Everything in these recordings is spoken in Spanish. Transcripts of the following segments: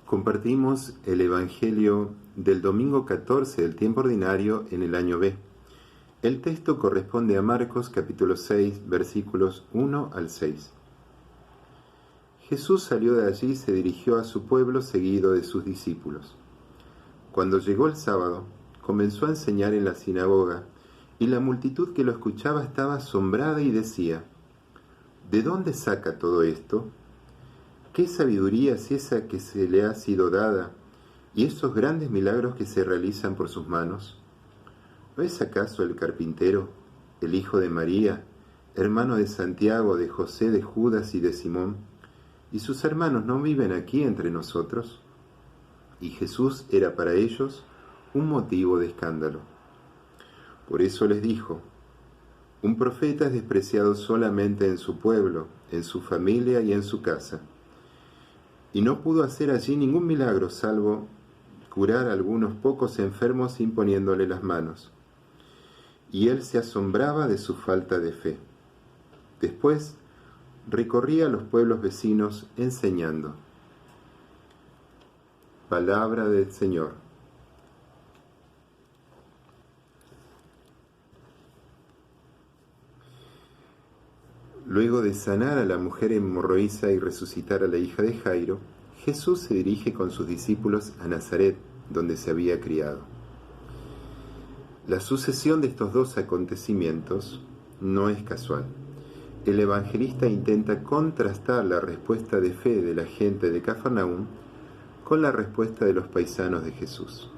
Compartimos el Evangelio del domingo 14 del tiempo ordinario en el año B. El texto corresponde a Marcos capítulo 6, versículos 1 al 6. Jesús salió de allí y se dirigió a su pueblo seguido de sus discípulos. Cuando llegó el sábado, comenzó a enseñar en la sinagoga, y la multitud que lo escuchaba estaba asombrada y decía: ¿De dónde saca todo esto? ¿Qué sabiduría es esa que se le ha sido dada, y esos grandes milagros que se realizan por sus manos? ¿No es acaso el carpintero, el hijo de María, hermano de Santiago, de José, de Judas y de Simón? ¿Y sus hermanos no viven aquí entre nosotros? Y Jesús era para ellos un motivo de escándalo. Por eso les dijo: un profeta es despreciado solamente en su pueblo, en su familia y en su casa. Y no pudo hacer allí ningún milagro salvo curar a algunos pocos enfermos imponiéndole las manos. Y él se asombraba de su falta de fe. Después recorría los pueblos vecinos enseñando. Palabra del Señor. Luego de sanar a la mujer hemorroísa y resucitar a la hija de Jairo, Jesús se dirige con sus discípulos a Nazaret, donde se había criado. La sucesión de estos dos acontecimientos no es casual. El evangelista intenta contrastar la respuesta de fe de la gente de Cafarnaúm con la respuesta de los paisanos de Jesús.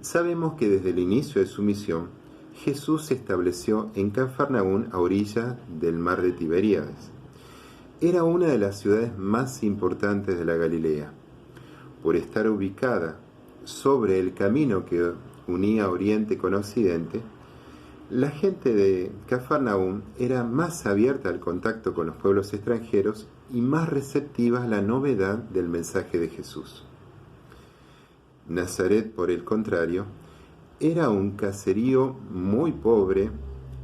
Sabemos que desde el inicio de su misión, Jesús se estableció en Cafarnaúm a orilla del mar de Tiberíades. Era una de las ciudades más importantes de la Galilea. Por estar ubicada sobre el camino que unía Oriente con Occidente, la gente de Cafarnaúm era más abierta al contacto con los pueblos extranjeros y más receptiva a la novedad del mensaje de Jesús. Nazaret, por el contrario, era un caserío muy pobre,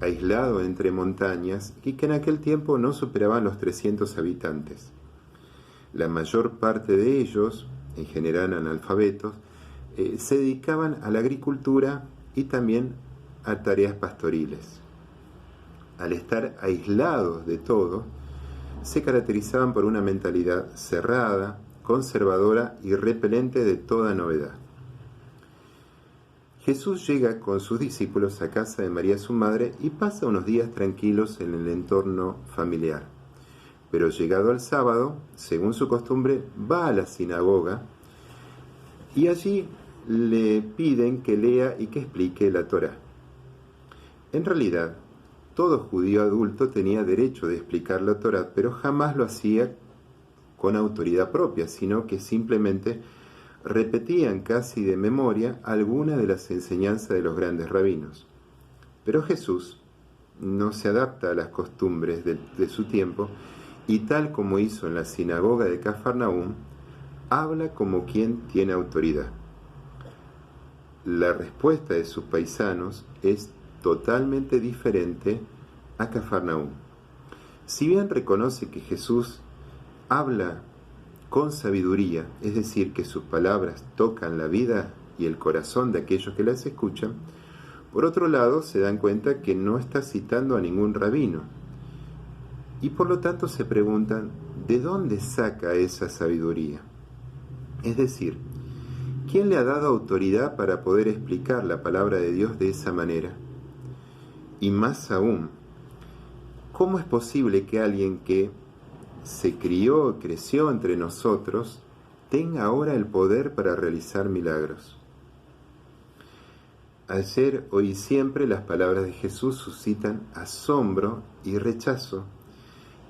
aislado entre montañas, y que en aquel tiempo no superaban los 300 habitantes. La mayor parte de ellos, en general analfabetos, se dedicaban a la agricultura y también a tareas pastoriles. Al estar aislados de todo, se caracterizaban por una mentalidad cerrada, conservadora y repelente de toda novedad. Jesús llega con sus discípulos a casa de María su madre y pasa unos días tranquilos en el entorno familiar. Pero llegado al sábado, según su costumbre, va a la sinagoga y allí le piden que lea y que explique la Torá. En realidad, todo judío adulto tenía derecho de explicar la Torá, pero jamás lo hacía con autoridad propia, sino que simplemente repetían casi de memoria alguna de las enseñanzas de los grandes rabinos. Pero Jesús no se adapta a las costumbres de su tiempo y, tal como hizo en la sinagoga de Cafarnaúm, habla como quien tiene autoridad. La respuesta de sus paisanos es totalmente diferente a Cafarnaúm. Si bien reconoce que Jesús habla con sabiduría, es decir, que sus palabras tocan la vida y el corazón de aquellos que las escuchan, por otro lado se dan cuenta que no está citando a ningún rabino, y por lo tanto se preguntan: ¿de dónde saca esa sabiduría? Es decir, ¿quién le ha dado autoridad para poder explicar la palabra de Dios de esa manera? Y más aún, ¿cómo es posible que alguien que se creció entre nosotros, tenga ahora el poder para realizar milagros? Ayer, hoy y siempre, las palabras de Jesús suscitan asombro y rechazo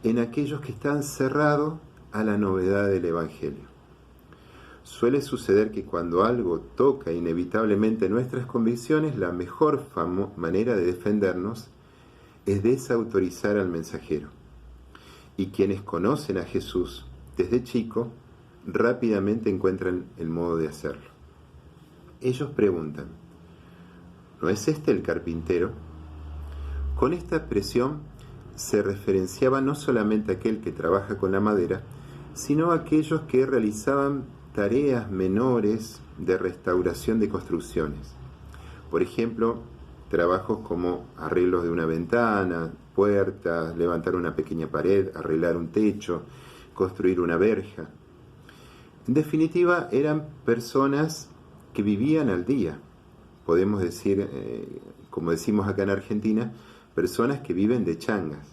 en aquellos que están cerrados a la novedad del Evangelio. Suele suceder que cuando algo toca inevitablemente nuestras convicciones, la mejor manera de defendernos es desautorizar al mensajero. Y quienes conocen a Jesús desde chico, rápidamente encuentran el modo de hacerlo. Ellos preguntan: ¿no es este el carpintero? Con esta expresión se referenciaba no solamente a aquel que trabaja con la madera, sino aquellos que realizaban tareas menores de restauración de construcciones. Por ejemplo, trabajos como arreglos de una ventana, puertas, levantar una pequeña pared, arreglar un techo, construir una verja. En definitiva, eran personas que vivían al día. Podemos decir, como decimos acá en Argentina, personas que viven de changas.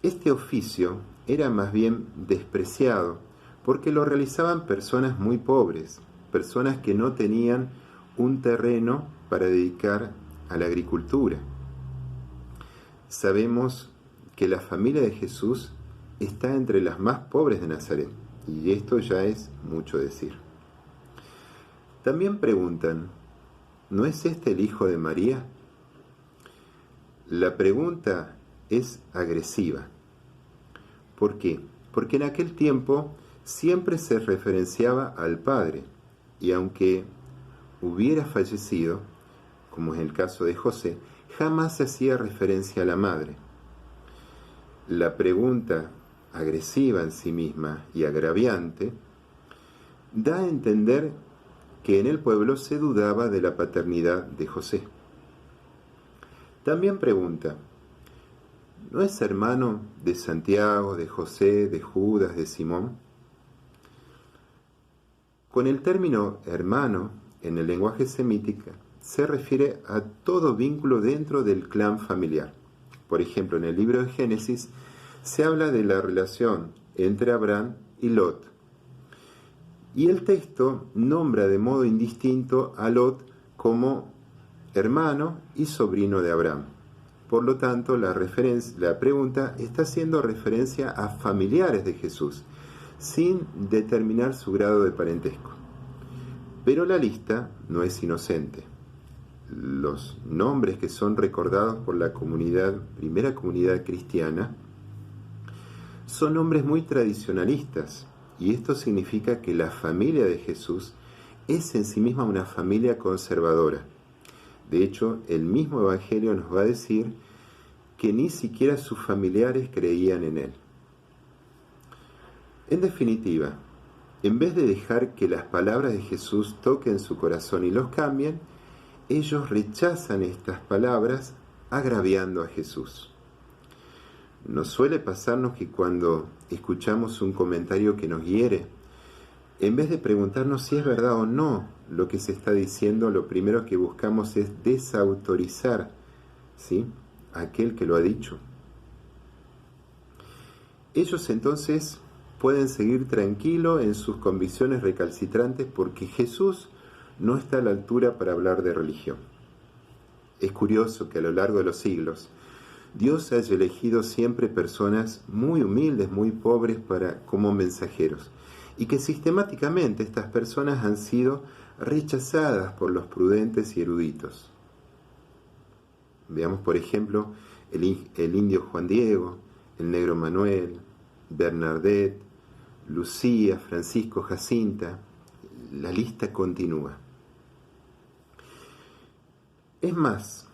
Este oficio era más bien despreciado porque lo realizaban personas muy pobres, personas que no tenían un terreno para dedicar a la agricultura. Sabemos que la familia de Jesús está entre las más pobres de Nazaret, y esto ya es mucho decir. También preguntan, ¿no es este el hijo de María? La pregunta es agresiva. ¿Por qué? Porque en aquel tiempo siempre se referenciaba al Padre, y aunque hubiera fallecido, como es el caso de José, jamás se hacía referencia a la madre. La pregunta, agresiva en sí misma y agraviante, da a entender que en el pueblo se dudaba de la paternidad de José. También pregunta, ¿no es hermano de Santiago, de José, de Judas, de Simón? Con el término hermano, en el lenguaje semítico, se refiere a todo vínculo dentro del clan familiar. Por ejemplo, en el libro de Génesis se habla de la relación entre Abraham y Lot. Y el texto nombra de modo indistinto a Lot como hermano y sobrino de Abraham. Por lo tanto, la pregunta está haciendo referencia a familiares de Jesús, sin determinar su grado de parentesco. Pero la lista no es inocente. Los nombres que son recordados por la primera comunidad cristiana, son nombres muy tradicionalistas, y esto significa que la familia de Jesús es en sí misma una familia conservadora. De hecho, el mismo Evangelio nos va a decir que ni siquiera sus familiares creían en él. En definitiva, en vez de dejar que las palabras de Jesús toquen su corazón y los cambien, ellos rechazan estas palabras agraviando a Jesús. Nos suele pasarnos que cuando escuchamos un comentario que nos hiere, en vez de preguntarnos si es verdad o no lo que se está diciendo, lo primero que buscamos es desautorizar, ¿sí?, a aquel que lo ha dicho. Ellos entonces pueden seguir tranquilos en sus convicciones recalcitrantes porque Jesús no está a la altura para hablar de religión. Es curioso que a lo largo de los siglos Dios haya elegido siempre personas muy humildes, muy pobres como mensajeros, y que sistemáticamente estas personas han sido rechazadas por los prudentes y eruditos. Veamos, por ejemplo, el indio Juan Diego, el negro Manuel, Bernadette, Lucía, Francisco Jacinta, la lista continúa. Es más,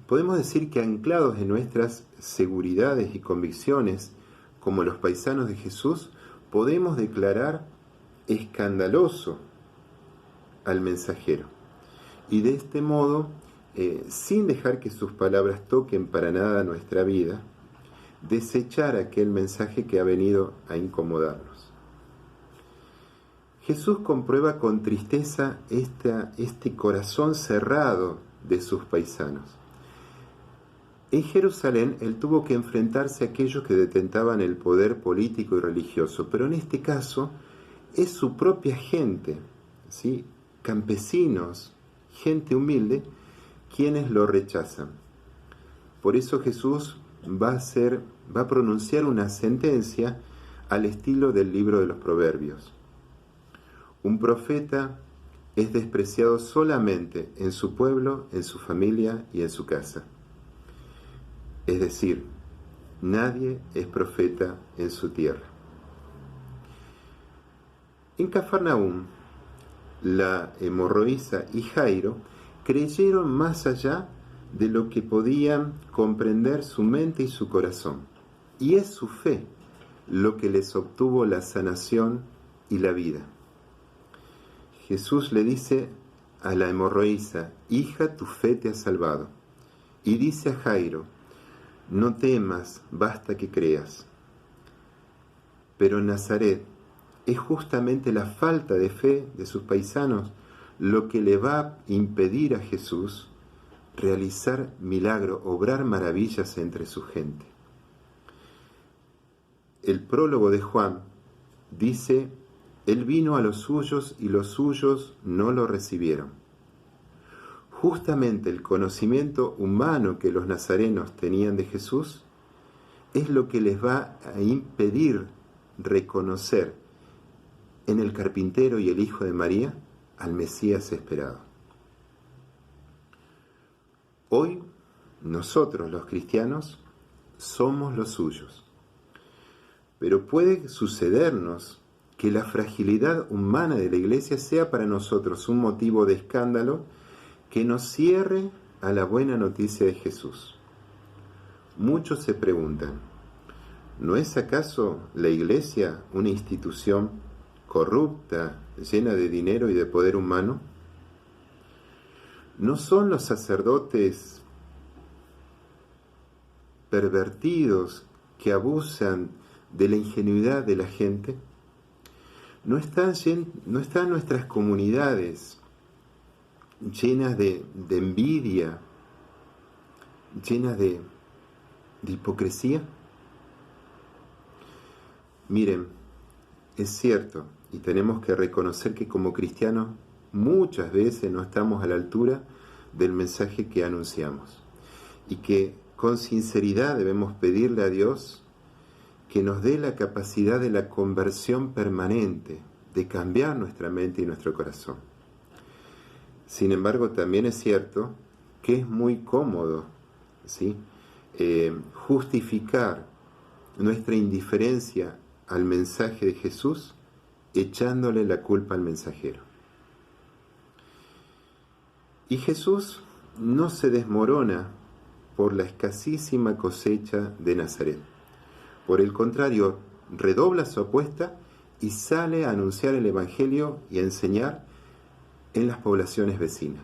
podemos decir que anclados en nuestras seguridades y convicciones, como los paisanos de Jesús, podemos declarar escandaloso al mensajero. Y de este modo, sin dejar que sus palabras toquen para nada nuestra vida, desechar aquel mensaje que ha venido a incomodarnos. Jesús comprueba con tristeza este corazón cerrado de sus paisanos. En Jerusalén él tuvo que enfrentarse a aquellos que detentaban el poder político y religioso, pero en este caso es su propia gente, ¿sí?, campesinos, gente humilde, quienes lo rechazan. Por eso Jesús va a pronunciar una sentencia al estilo del libro de los Proverbios. Un profeta es despreciado solamente en su pueblo, en su familia y en su casa. Es decir, nadie es profeta en su tierra. En Cafarnaúm, la hemorroísa y Jairo creyeron más allá de lo que podían comprender su mente y su corazón. Y es su fe lo que les obtuvo la sanación y la vida. Jesús le dice a la hemorroísa: hija, tu fe te ha salvado. Y dice a Jairo: no temas, basta que creas. Pero en Nazaret es justamente la falta de fe de sus paisanos lo que le va a impedir a Jesús realizar milagros, obrar maravillas entre su gente. El prólogo de Juan dice: él vino a los suyos y los suyos no lo recibieron. Justamente el conocimiento humano que los nazarenos tenían de Jesús es lo que les va a impedir reconocer en el carpintero y el hijo de María al Mesías esperado. Hoy nosotros los cristianos somos los suyos, pero puede sucedernos que la fragilidad humana de la Iglesia sea para nosotros un motivo de escándalo que nos cierre a la buena noticia de Jesús. Muchos se preguntan: ¿no es acaso la Iglesia una institución corrupta, llena de dinero y de poder humano? ¿No son los sacerdotes pervertidos que abusan de la ingenuidad de la gente? ¿No están nuestras comunidades llenas de envidia, llenas de hipocresía? Miren, es cierto, y tenemos que reconocer que como cristianos muchas veces no estamos a la altura del mensaje que anunciamos, y que con sinceridad debemos pedirle a Dios que nos dé la capacidad de la conversión permanente, de cambiar nuestra mente y nuestro corazón. Sin embargo, también es cierto que es muy cómodo, ¿sí?, justificar nuestra indiferencia al mensaje de Jesús echándole la culpa al mensajero. Y Jesús no se desmorona por la escasísima cosecha de Nazaret. Por el contrario, redobla su apuesta y sale a anunciar el Evangelio y a enseñar en las poblaciones vecinas.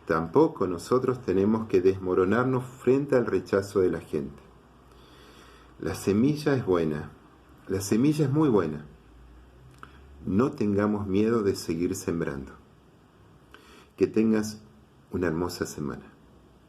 Tampoco nosotros tenemos que desmoronarnos frente al rechazo de la gente. La semilla es buena, la semilla es muy buena. No tengamos miedo de seguir sembrando. Que tengas una hermosa semana.